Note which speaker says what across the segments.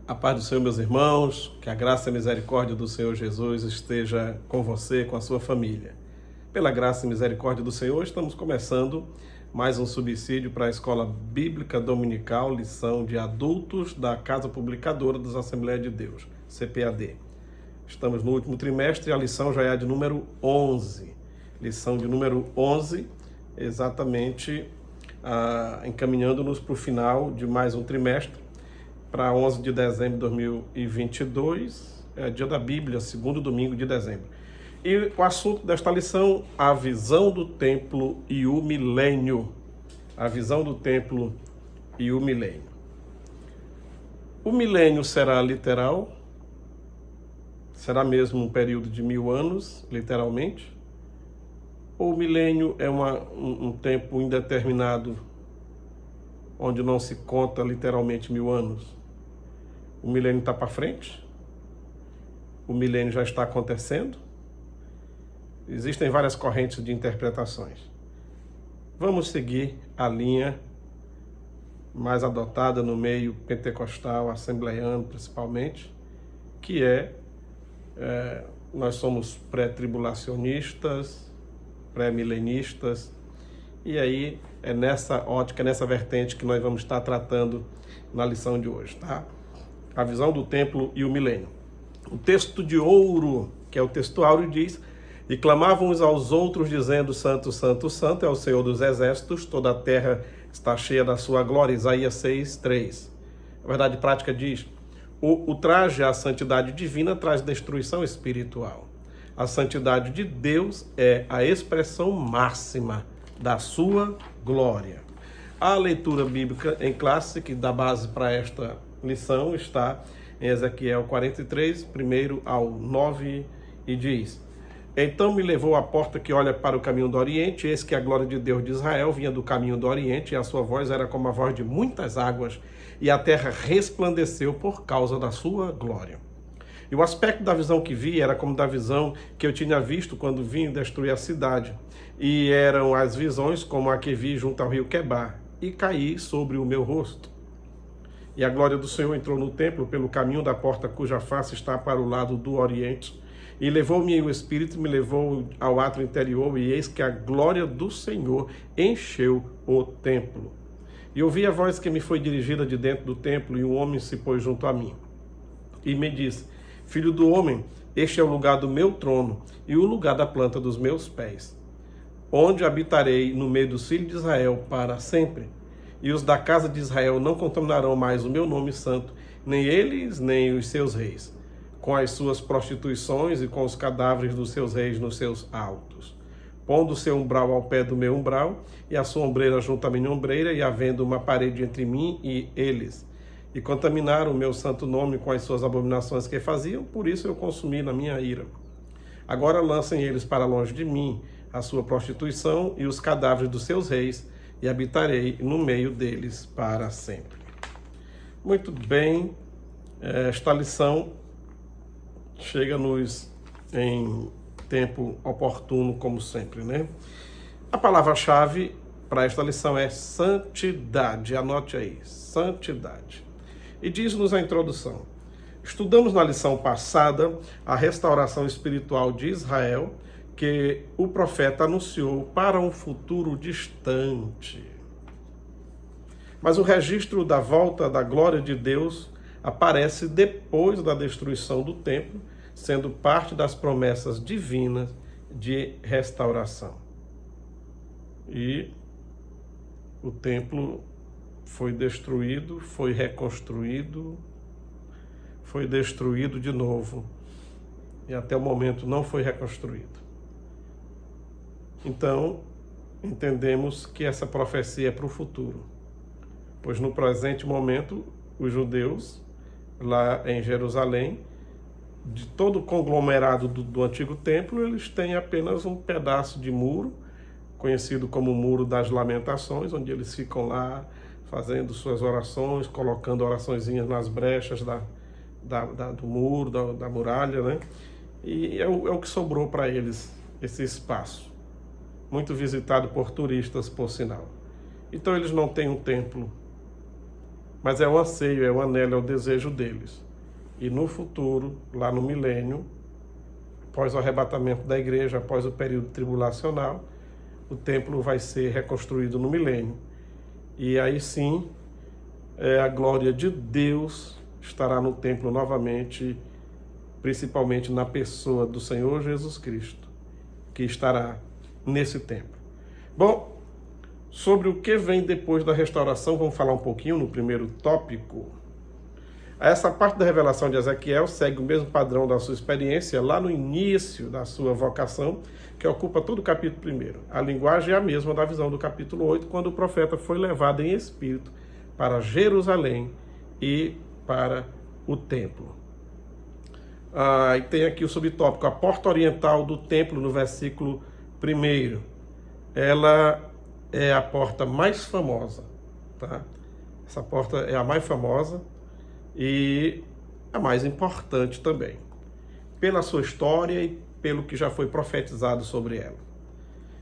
Speaker 1: A paz do Senhor, meus irmãos, que a graça e a misericórdia do Senhor Jesus esteja com você, com a sua família. Pela graça e misericórdia do Senhor, estamos começando mais um subsídio para a Escola Bíblica Dominical, lição de adultos da Casa Publicadora das Assembleias de Deus, CPAD. Estamos no último trimestre e a lição já é a de número 11. Lição de número 11, exatamente encaminhando-nos para o final de mais um trimestre, para 11 de dezembro de 2022, é dia da Bíblia, segundo domingo de dezembro. E o assunto desta lição, a visão do templo e o milênio. A visão do templo e o milênio. O milênio será literal? Será mesmo um período de 1000 anos, literalmente? Ou o milênio é um tempo indeterminado, onde não se conta literalmente 1000 anos? O milênio está para frente? O milênio já está acontecendo? Existem várias correntes de interpretações. Vamos seguir a linha mais adotada no meio pentecostal, assembleiano principalmente, que nós somos pré-tribulacionistas, pré-milenistas, e aí é nessa ótica, nessa vertente que nós vamos estar tratando na lição de hoje, tá? A visão do templo e o milênio. O texto de ouro, que é o texto áureo, diz: e clamavam uns aos outros, dizendo: Santo, Santo, Santo é o Senhor dos exércitos, toda a terra está cheia da sua glória. Isaías 6:3. A verdade prática diz: o traje à santidade divina traz destruição espiritual. A santidade de Deus é a expressão máxima da sua glória. A leitura bíblica em classe, que dá base para esta lição, está em Ezequiel 43, 1 ao 9, e diz: então me levou à porta que olha para o caminho do Oriente, eis que a glória de Deus de Israel vinha do caminho do Oriente, e a sua voz era como a voz de muitas águas, e a terra resplandeceu por causa da sua glória. E o aspecto da visão que vi era como da visão que eu tinha visto quando vim destruir a cidade, e eram as visões como a que vi junto ao rio Quebar, e caí sobre o meu rosto. E a glória do Senhor entrou no templo pelo caminho da porta cuja face está para o lado do Oriente, e levou-me o Espírito, me levou ao átrio interior, e eis que a glória do Senhor encheu o templo. E ouvi a voz que me foi dirigida de dentro do templo, e um homem se pôs junto a mim. E me disse: filho do homem, este é o lugar do meu trono, e o lugar da planta dos meus pés, onde habitarei no meio dos filhos de Israel para sempre. E os da casa de Israel não contaminarão mais o meu nome santo, nem eles, nem os seus reis, com as suas prostituições e com os cadáveres dos seus reis nos seus altos, pondo o seu umbral ao pé do meu umbral, e a sua ombreira junto à minha ombreira, e havendo uma parede entre mim e eles. E contaminaram o meu santo nome com as suas abominações que faziam, por isso eu consumi na minha ira. Agora lancem eles para longe de mim a sua prostituição e os cadáveres dos seus reis, e habitarei no meio deles para sempre. Muito bem, esta lição chega-nos em tempo oportuno, como sempre, né? A palavra-chave para esta lição é santidade. Anote aí, santidade. E diz-nos a introdução: estudamos na lição passada a restauração espiritual de Israel, que o profeta anunciou para um futuro distante. Mas o registro da volta da glória de Deus aparece depois da destruição do templo, sendo parte das promessas divinas de restauração. E o templo foi destruído, foi reconstruído, foi destruído de novo, e até o momento não foi reconstruído. Então, entendemos que essa profecia é para o futuro, pois no presente momento, os judeus, lá em Jerusalém, de todo o conglomerado do antigo templo, eles têm apenas um pedaço de muro, conhecido como o Muro das Lamentações, onde eles ficam lá fazendo suas orações, colocando oraçõezinhas nas brechas do muro, da muralha, né? E é o que sobrou para eles, esse espaço. Muito visitado por turistas, por sinal. Então eles não têm um templo mas é o anseio, é o anelo, é o desejo deles. E no futuro, lá no milênio, após o arrebatamento da igreja, após o período tribulacional, o templo vai ser reconstruído no milênio. E aí sim, a glória de Deus estará no templo novamente, principalmente na pessoa do Senhor Jesus Cristo, que estará nesse templo. Bom, sobre o que vem depois da restauração, vamos falar um pouquinho no primeiro tópico. Essa parte da revelação de Ezequiel segue o mesmo padrão da sua experiência lá no início da sua vocação, que ocupa todo o capítulo 1. A linguagem é a mesma da visão do capítulo 8, quando o profeta foi levado em espírito para Jerusalém e para o templo. E tem aqui o subtópico, a porta oriental do templo, no versículo 1. Ela é a porta mais famosa, tá? Essa porta é a mais famosa e a mais importante também, pela sua história e pelo que já foi profetizado sobre ela.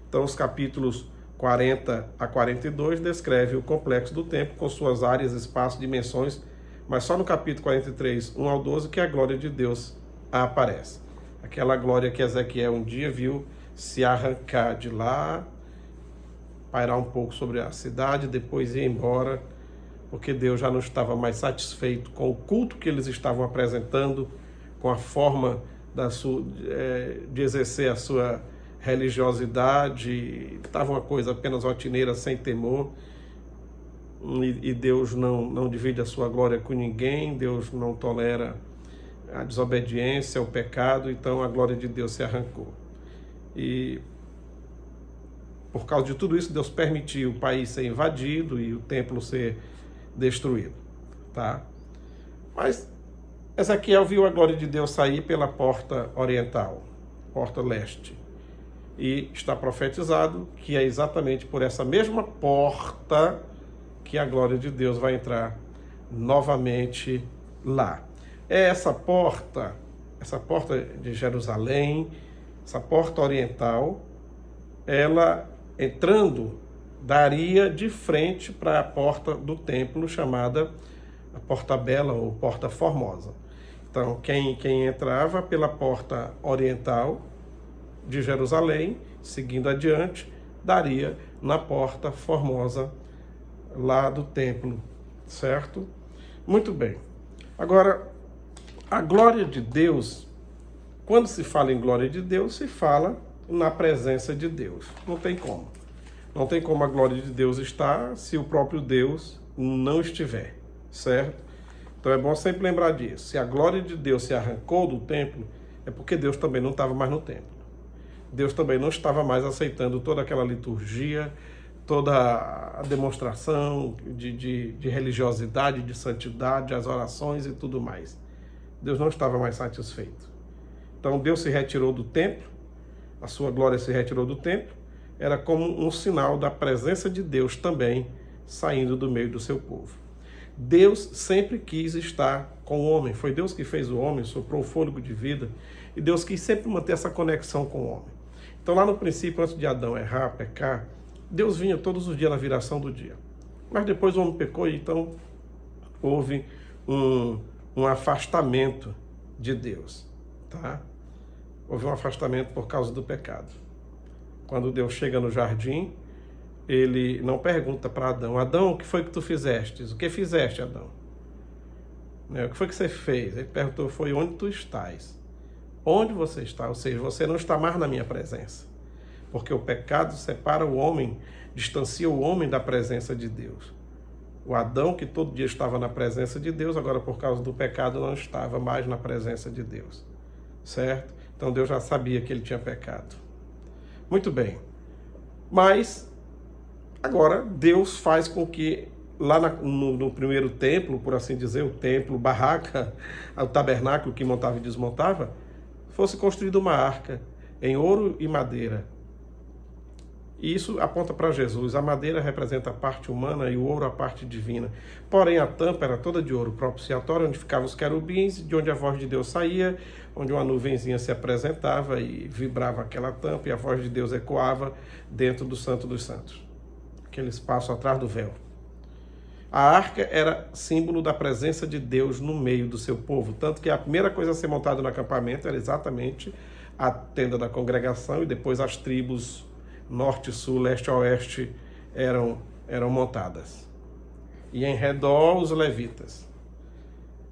Speaker 1: Então, os capítulos 40 a 42 descreve o complexo do templo com suas áreas, espaços, dimensões, mas só no capítulo 43, 1 ao 12, que a glória de Deus aparece. Aquela glória que Ezequiel um dia viu se arrancar de lá, pairar um pouco sobre a cidade, depois ir embora, porque Deus já não estava mais satisfeito com o culto que eles estavam apresentando, com a forma de exercer a sua religiosidade. Estava uma coisa apenas rotineira, sem temor, e Deus não divide a sua glória com ninguém, Deus não tolera a desobediência, o pecado, então a glória de Deus se arrancou. E por causa de tudo isso, Deus permitiu o país ser invadido e o templo ser destruído, tá? Mas Ezequiel viu a glória de Deus sair pela porta oriental, porta leste, e está profetizado que é exatamente por essa mesma porta que a glória de Deus vai entrar novamente lá. É essa porta de Jerusalém, essa porta oriental, ela entrando, daria de frente para a porta do templo, chamada a Porta Bela ou Porta Formosa. Então, quem entrava pela porta oriental de Jerusalém, seguindo adiante, daria na Porta Formosa lá do templo, certo? Muito bem. Agora, a glória de Deus, quando se fala em glória de Deus, se fala na presença de Deus. Não tem como. Não tem como a glória de Deus estar se o próprio Deus não estiver, certo? Então é bom sempre lembrar disso. Se a glória de Deus se arrancou do templo, é porque Deus também não estava mais no templo. Deus também não estava mais aceitando toda aquela liturgia, toda a demonstração de religiosidade, de santidade, as orações e tudo mais. Deus não estava mais satisfeito. Então Deus se retirou do templo, a sua glória se retirou do templo, era como um sinal da presença de Deus também saindo do meio do seu povo. Deus sempre quis estar com o homem, foi Deus que fez o homem, soprou o fôlego de vida, e Deus quis sempre manter essa conexão com o homem. Então lá no princípio, antes de Adão errar, pecar, Deus vinha todos os dias na viração do dia. Mas depois o homem pecou e então houve um afastamento de Deus, tá? Houve um afastamento por causa do pecado. Quando Deus chega no jardim, ele não pergunta para Adão: Adão, o que foi que tu fizeste? O que fizeste, Adão? O que foi que você fez? Ele perguntou: foi onde tu estás? Onde você está? Ou seja, você não está mais na minha presença. Porque o pecado separa o homem, distancia o homem da presença de Deus. O Adão, que todo dia estava na presença de Deus, agora por causa do pecado não estava mais na presença de Deus. Certo? Então Deus já sabia que ele tinha pecado. Muito bem. Mas agora Deus faz com que lá no primeiro templo, por assim dizer, o templo, barraca, o tabernáculo que montava e desmontava, fosse construída uma arca em ouro e madeira. E isso aponta para Jesus. A madeira representa a parte humana e o ouro a parte divina. Porém, a tampa era toda de ouro propiciatório, onde ficavam os querubins, de onde a voz de Deus saía, onde uma nuvenzinha se apresentava e vibrava aquela tampa, e a voz de Deus ecoava dentro do Santo dos Santos. Aquele espaço atrás do véu. A arca era símbolo da presença de Deus no meio do seu povo, tanto que a primeira coisa a ser montada no acampamento era exatamente a tenda da congregação, e depois as tribos norte, sul, leste e oeste eram montadas. E em redor os levitas.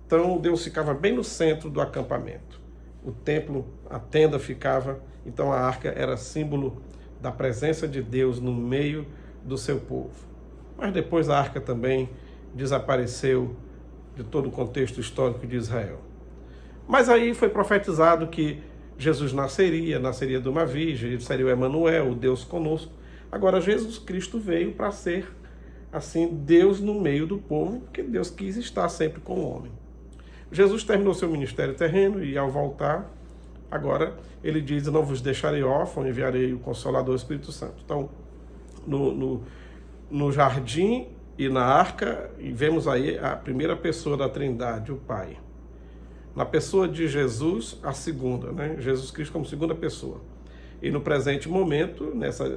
Speaker 1: Então Deus ficava bem no centro do acampamento. O templo, a tenda ficava, então a arca era símbolo da presença de Deus no meio do seu povo. Mas depois a arca também desapareceu de todo o contexto histórico de Israel. Mas aí foi profetizado que Jesus nasceria de uma virgem, ele seria o Emanuel, o Deus conosco. Agora Jesus Cristo veio para ser, assim, Deus no meio do povo, porque Deus quis estar sempre com o homem. Jesus terminou seu ministério terreno e, ao voltar, agora ele diz: não vos deixarei órfão, enviarei o Consolador, o Espírito Santo. Então, no jardim e na arca, vemos aí a primeira pessoa da Trindade, o Pai. Na pessoa de Jesus, a segunda, né? Jesus Cristo como segunda pessoa. E no presente momento,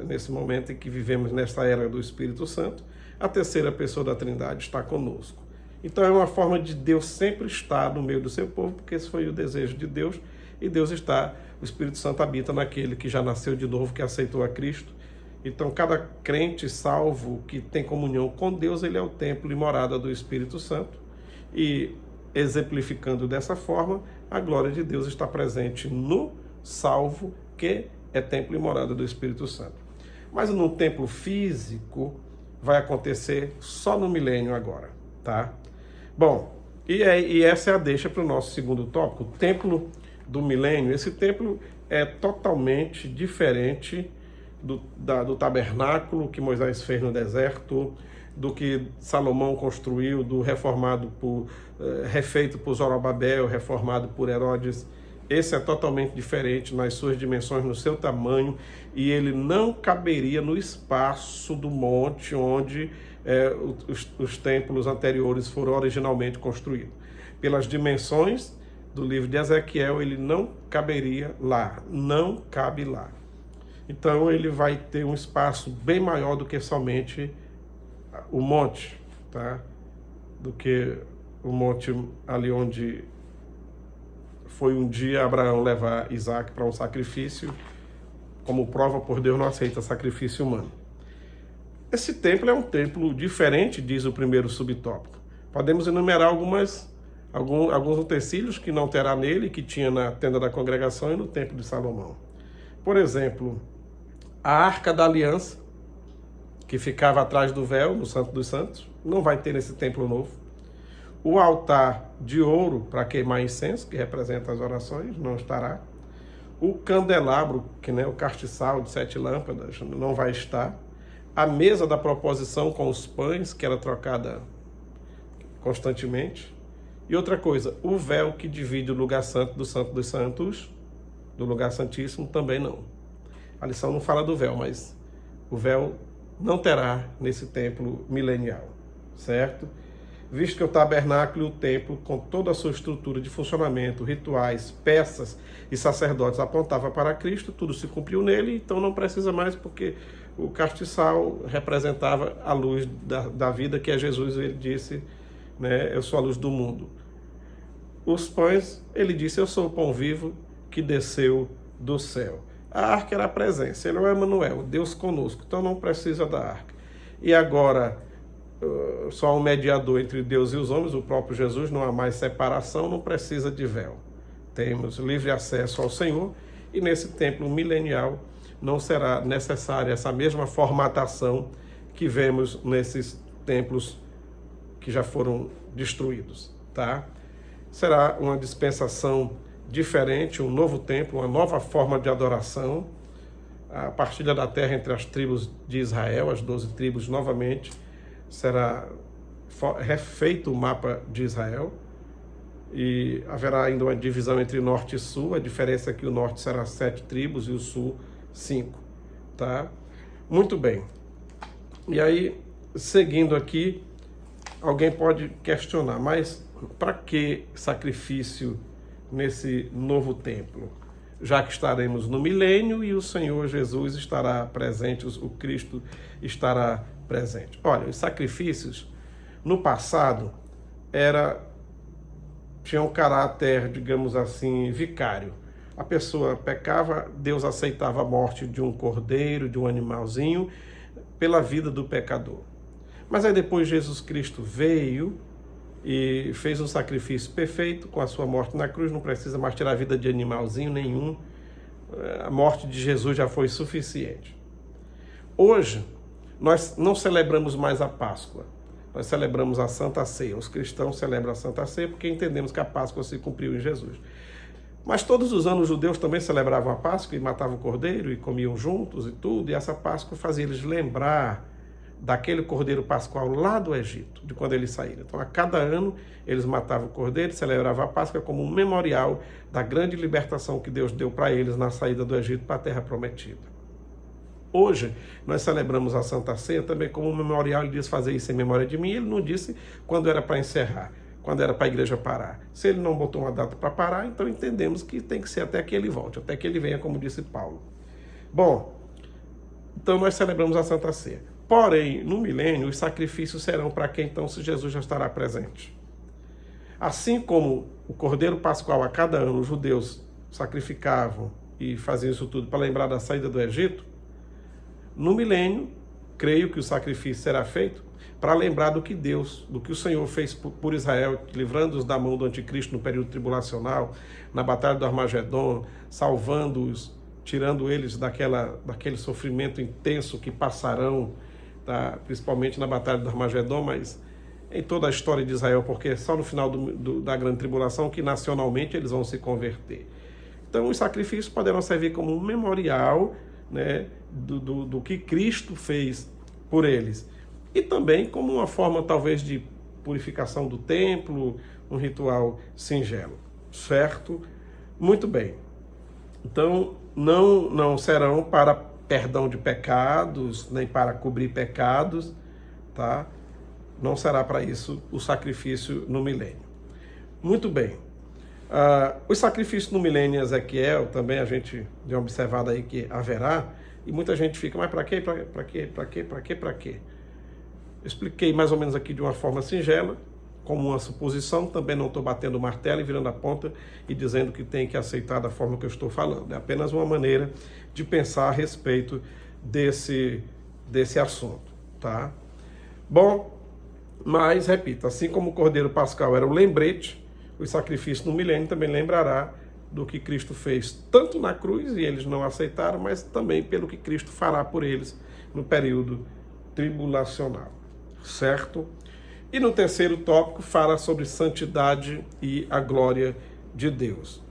Speaker 1: nesse momento em que vivemos nesta era do Espírito Santo, a terceira pessoa da Trindade está conosco. Então é uma forma de Deus sempre estar no meio do seu povo, porque esse foi o desejo de Deus, e Deus está, o Espírito Santo habita naquele que já nasceu de novo, que aceitou a Cristo. Então, cada crente salvo que tem comunhão com Deus, ele é o templo e morada do Espírito Santo. E, exemplificando dessa forma, a glória de Deus está presente no salvo, que é templo e morada do Espírito Santo. Mas no templo físico, vai acontecer só no milênio agora, tá? Bom, e essa é a deixa para o nosso segundo tópico, o templo do milênio. Esse templo é totalmente diferente do tabernáculo que Moisés fez no deserto, do que Salomão construiu, do refeito por Zorobabel, reformado por Herodes. Esse é totalmente diferente nas suas dimensões, no seu tamanho, e ele não caberia no espaço do monte onde os templos anteriores foram originalmente construídos. Pelas dimensões do livro de Ezequiel, ele não caberia lá, não cabe lá. Então ele vai ter um espaço bem maior do que somente o monte, tá? Do que o monte ali onde foi um dia Abraão levar Isaac para um sacrifício. Como prova, por Deus não aceita sacrifício humano. Esse templo é um templo diferente, diz o primeiro subtópico. Podemos enumerar alguns utensílios que não terá nele, que tinha na tenda da congregação e no templo de Salomão. Por exemplo, a Arca da Aliança, que ficava atrás do véu, no Santo dos Santos, não vai ter nesse templo novo. O altar de ouro para queimar incenso, que representa as orações, não estará. O candelabro, que é o castiçal de 7 lâmpadas, não vai estar. A mesa da proposição com os pães, que era trocada constantemente. E outra coisa, o véu que divide o lugar santo dos santos, do lugar santíssimo, também não. A lição não fala do véu, mas o véu não terá nesse templo milenial, certo? Visto que o tabernáculo e o templo, com toda a sua estrutura de funcionamento, rituais, peças e sacerdotes apontava para Cristo, tudo se cumpriu nele, então não precisa mais, porque o castiçal representava a luz da vida, que é Jesus. Ele disse, né, eu sou a luz do mundo. Os pães, ele disse, eu sou o pão vivo que desceu do céu. A arca era a presença, ele é o Emanuel, Deus conosco, então não precisa da arca. E agora, só há um mediador entre Deus e os homens, o próprio Jesus, não há mais separação, não precisa de véu. Temos livre acesso ao Senhor, e nesse templo milenial não será necessária essa mesma formatação que vemos nesses templos que já foram destruídos, tá? Será uma dispensação diferente, um novo templo, uma nova forma de adoração, a partilha da terra entre as tribos de Israel, as 12 tribos novamente, será refeito o mapa de Israel, e haverá ainda uma divisão entre norte e sul. A diferença é que o norte será 7 tribos e o sul 5, tá? Muito bem. E aí, seguindo aqui, alguém pode questionar, mas para que sacrifício nesse novo templo? Já que estaremos no milênio e o Senhor Jesus estará presente, o Cristo estará presente. Olha, os sacrifícios no passado, tinha um caráter, digamos assim, vicário. A pessoa pecava, Deus aceitava a morte de um cordeiro, de um animalzinho, pela vida do pecador. Mas aí depois Jesus Cristo veio e fez um sacrifício perfeito com a sua morte na cruz, não precisa mais tirar a vida de animalzinho nenhum. A morte de Jesus já foi suficiente. Hoje, nós não celebramos mais a Páscoa, nós celebramos a Santa Ceia. Os cristãos celebram a Santa Ceia porque entendemos que a Páscoa se cumpriu em Jesus. Mas todos os anos os judeus também celebravam a Páscoa e matavam o cordeiro e comiam juntos e tudo, e essa Páscoa fazia eles lembrar daquele cordeiro pascual lá do Egito, de quando eles saíram. Então, a cada ano, eles matavam o cordeiro e celebravam a Páscoa como um memorial da grande libertação que Deus deu para eles na saída do Egito para a Terra Prometida. Hoje, nós celebramos a Santa Ceia também como um memorial. Ele disse fazer isso em memória de mim. Ele não disse quando era para encerrar, quando era para a igreja parar. Se ele não botou uma data para parar, então entendemos que tem que ser até que ele volte, até que ele venha, como disse Paulo. Bom, então nós celebramos a Santa Ceia. Porém, no milênio, os sacrifícios serão para quem então se Jesus já estará presente. Assim como o Cordeiro Pascual a cada ano os judeus sacrificavam e faziam isso tudo para lembrar da saída do Egito, no milênio, creio que o sacrifício será feito para lembrar do que o Senhor fez por Israel, livrando-os da mão do anticristo no período tribulacional, na batalha do Armagedon, salvando-os, tirando eles daquele sofrimento intenso que passarão, tá? Principalmente na batalha do Armagedon, mas em toda a história de Israel, porque é só no final da grande tribulação que nacionalmente eles vão se converter. Então os sacrifícios poderão servir como um memorial, né, do que Cristo fez por eles. E também como uma forma talvez de purificação do templo, um ritual singelo, certo? Muito bem. Então não serão para perdão de pecados, nem para cobrir pecados, tá? Não será para isso o sacrifício no milênio. Muito bem. Os sacrifícios no milênio em Ezequiel, também a gente deu uma observada aí que haverá, e muita gente fica, mas para quê? Para quê? Para quê? Para quê? Para quê? Eu expliquei mais ou menos aqui de uma forma singela, como uma suposição, também não estou batendo o martelo e virando a ponta e dizendo que tem que aceitar da forma que eu estou falando. É apenas uma maneira de pensar a respeito desse assunto, tá? Bom, mas, repito, assim como o Cordeiro Pascal era o lembrete, os sacrifícios no milênio também lembrará do que Cristo fez, tanto na cruz, e eles não aceitaram, mas também pelo que Cristo fará por eles no período tribulacional, certo? E no terceiro tópico fala sobre santidade e a glória de Deus.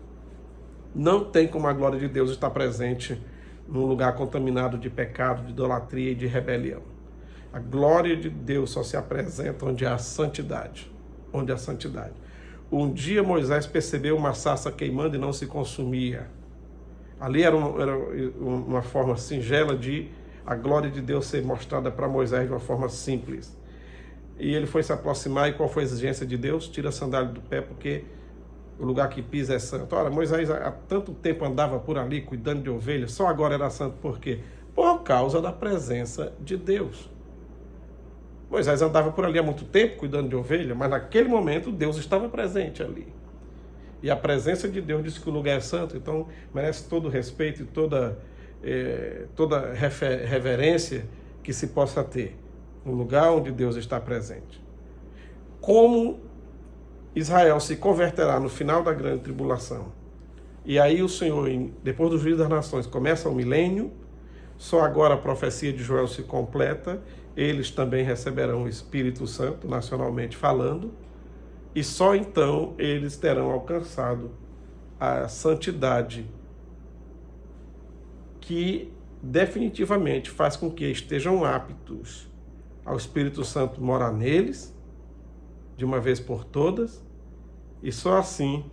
Speaker 1: Não tem como a glória de Deus estar presente num lugar contaminado de pecado, de idolatria e de rebelião. A glória de Deus só se apresenta onde há santidade. Onde há santidade. Um dia Moisés percebeu uma sarça queimando e não se consumia. Ali era uma forma singela de a glória de Deus ser mostrada para Moisés de uma forma simples. E ele foi se aproximar, e qual foi a exigência de Deus? Tira a sandália do pé, porque o lugar que pisa é santo. Ora, Moisés há tanto tempo andava por ali cuidando de ovelhas, só agora era santo por quê? Por causa da presença de Deus. Moisés andava por ali há muito tempo cuidando de ovelha, mas naquele momento Deus estava presente ali. E a presença de Deus diz que o lugar é santo, então merece todo o respeito e toda reverência que se possa ter no lugar onde Deus está presente. Como Israel se converterá no final da grande tribulação, e aí o Senhor, depois do juízo das nações, começa o milênio, só agora a profecia de Joel se completa, eles também receberão o Espírito Santo, nacionalmente falando, e só então eles terão alcançado a santidade que definitivamente faz com que estejam aptos ao Espírito Santo morar neles, de uma vez por todas, e só assim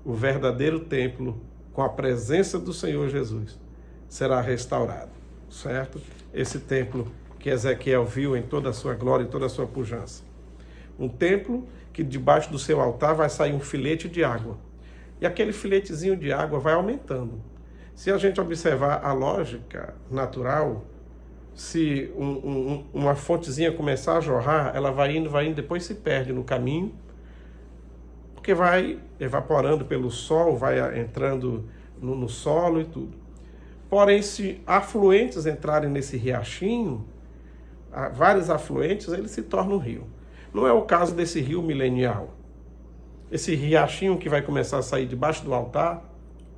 Speaker 1: o verdadeiro templo, com a presença do Senhor Jesus, será restaurado, certo? Esse templo que Ezequiel viu em toda a sua glória, em toda a sua pujança. Um templo que debaixo do seu altar vai sair um filete de água. E aquele filetezinho de água vai aumentando. Se a gente observar a lógica natural, se uma fontezinha começar a jorrar, ela vai indo, depois se perde no caminho, porque vai evaporando pelo sol, vai entrando no solo e tudo. Porém, se afluentes entrarem nesse riachinho, vários afluentes, ele se torna um rio. Não é o caso desse rio milenial. Esse riachinho que vai começar a sair debaixo do altar,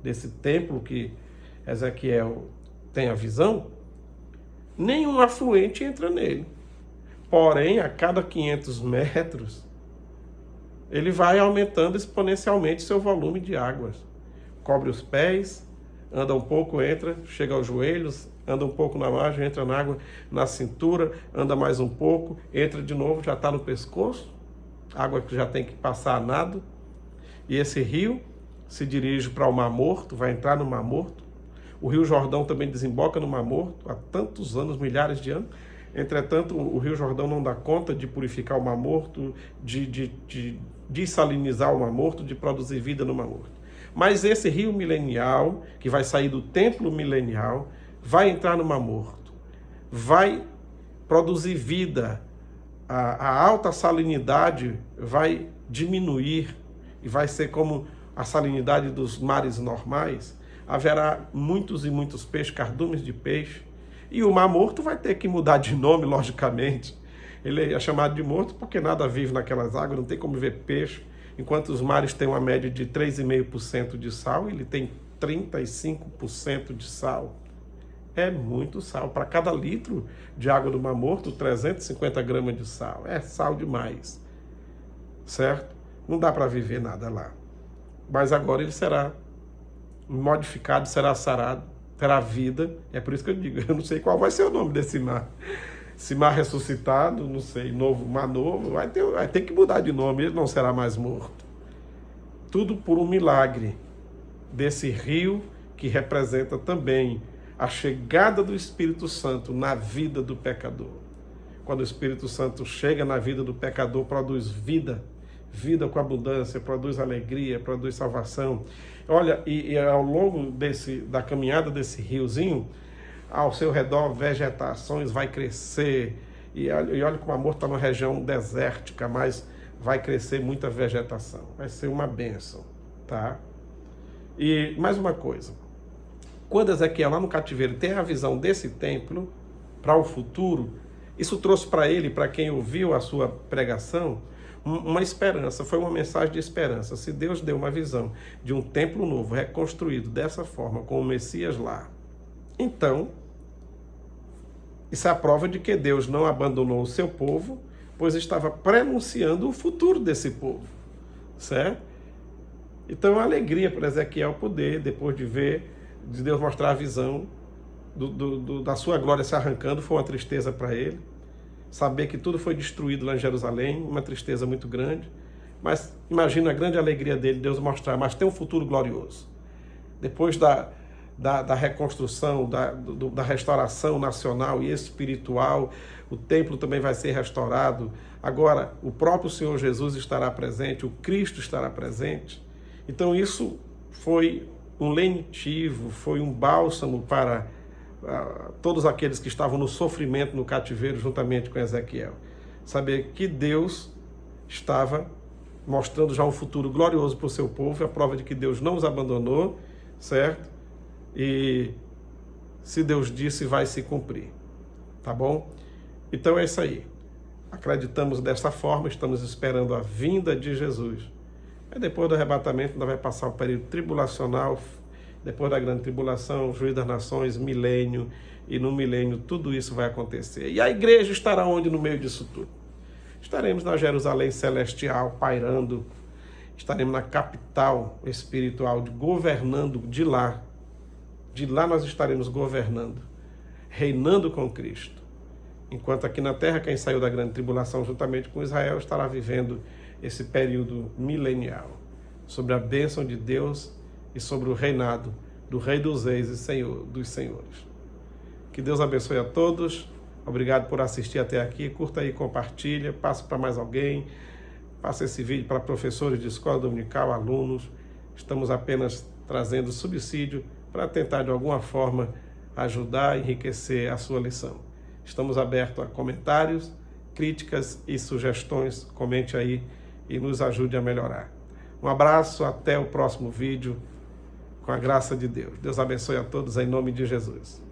Speaker 1: desse templo que Ezequiel tem a visão, nenhum afluente entra nele. Porém, a cada 500 metros, ele vai aumentando exponencialmente seu volume de águas. Cobre os pés, anda um pouco, entra, chega aos joelhos, anda um pouco na margem, entra na água, na cintura, anda mais um pouco, entra de novo, já está no pescoço, água que já tem que passar a nado. E esse rio se dirige para o Mar Morto, vai entrar no Mar Morto. O Rio Jordão também desemboca no Mar Morto, há tantos anos, milhares de anos. Entretanto, o Rio Jordão não dá conta de purificar o Mar Morto, de dessalinizar o Mar Morto, de produzir vida no Mar Morto. Mas esse rio milenial, que vai sair do templo milenial, vai entrar no Mar Morto, vai produzir vida, a alta salinidade vai diminuir e vai ser como a salinidade dos mares normais. Haverá muitos e muitos peixes, cardumes de peixe, e o Mar Morto vai ter que mudar de nome, logicamente. Ele é chamado de morto porque nada vive naquelas águas, não tem como ver peixe. Enquanto os mares têm uma média de 3,5% de sal, ele tem 35% de sal. É muito sal. Para cada litro de água do Mar Morto, 350 gramas de sal. É sal demais. Certo? Não dá para viver nada lá. Mas agora ele será modificado, será sarado, terá vida. É por isso que eu digo, eu não sei qual vai ser o nome desse mar. Esse mar ressuscitado, não sei, novo, mar novo, vai ter que mudar de nome, ele não será mais morto. Tudo por um milagre desse rio que representa também a chegada do Espírito Santo na vida do pecador. Quando o Espírito Santo chega na vida do pecador, produz vida, vida com abundância, produz alegria, produz salvação. Olha, e ao longo da caminhada desse riozinho, ao seu redor, vegetações vai crescer. E olha como o Amor está numa região desértica, mas vai crescer muita vegetação. Vai ser uma bênção, tá? E mais uma coisa. Quando Ezequiel, lá no cativeiro, tem a visão desse templo para o futuro, isso trouxe para ele, para quem ouviu a sua pregação, uma esperança. Foi uma mensagem de esperança. Se Deus deu uma visão de um templo novo, reconstruído dessa forma, com o Messias lá, então, isso é a prova de que Deus não abandonou o seu povo, pois estava prenunciando o futuro desse povo, certo? Então, a alegria para Ezequiel poder, depois de ver, de Deus mostrar a visão da sua glória se arrancando, foi uma tristeza para ele. Saber que tudo foi destruído lá em Jerusalém, uma tristeza muito grande. Mas imagina a grande alegria dele, Deus mostrar, mas tem um futuro glorioso. Depois da reconstrução, da restauração nacional e espiritual, o templo também vai ser restaurado. Agora, o próprio Senhor Jesus estará presente, o Cristo estará presente. Então isso foi um lenitivo, foi um bálsamo para todos aqueles que estavam no sofrimento, no cativeiro, juntamente com Ezequiel. Saber que Deus estava mostrando já um futuro glorioso para o seu povo, a prova de que Deus não os abandonou, certo? E se Deus disse, vai se cumprir, tá bom? Então é isso aí. Acreditamos dessa forma, estamos esperando a vinda de Jesus. Aí depois do arrebatamento ainda vai passar o período tribulacional, depois da grande tribulação, juízo das nações, milênio, e no milênio tudo isso vai acontecer. E a igreja estará onde no meio disso tudo? Estaremos na Jerusalém celestial, pairando, estaremos na capital espiritual, governando de lá. De lá nós estaremos governando, reinando com Cristo. Enquanto aqui na terra, quem saiu da grande tribulação juntamente com Israel estará vivendo esse período milenial, sobre a bênção de Deus e sobre o reinado do Rei dos Reis e Senhor dos Senhores. Que Deus abençoe a todos. Obrigado por assistir até aqui. Curta aí, compartilha, passe para mais alguém. Passe esse vídeo para professores de escola dominical, alunos. Estamos apenas trazendo subsídio para tentar, de alguma forma, ajudar e enriquecer a sua lição. Estamos abertos a comentários, críticas e sugestões. Comente aí e nos ajude a melhorar. Um abraço, até o próximo vídeo, com a graça de Deus. Deus abençoe a todos em nome de Jesus.